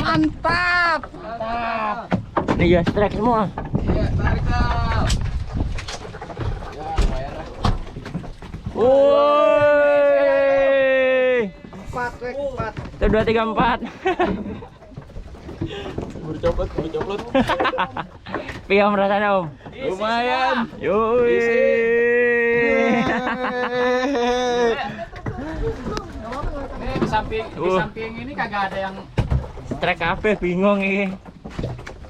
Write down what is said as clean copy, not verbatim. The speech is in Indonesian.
Mantap. Ini ya strike semua. Tarik kau. Ya, lumayan lah. Woi. 4. Itu 2 3 4. Bercopot. Piye om rasanya om? Lumayan. Yoi. Nih di samping ini kagak ada yang Strike kabeh bingung iki.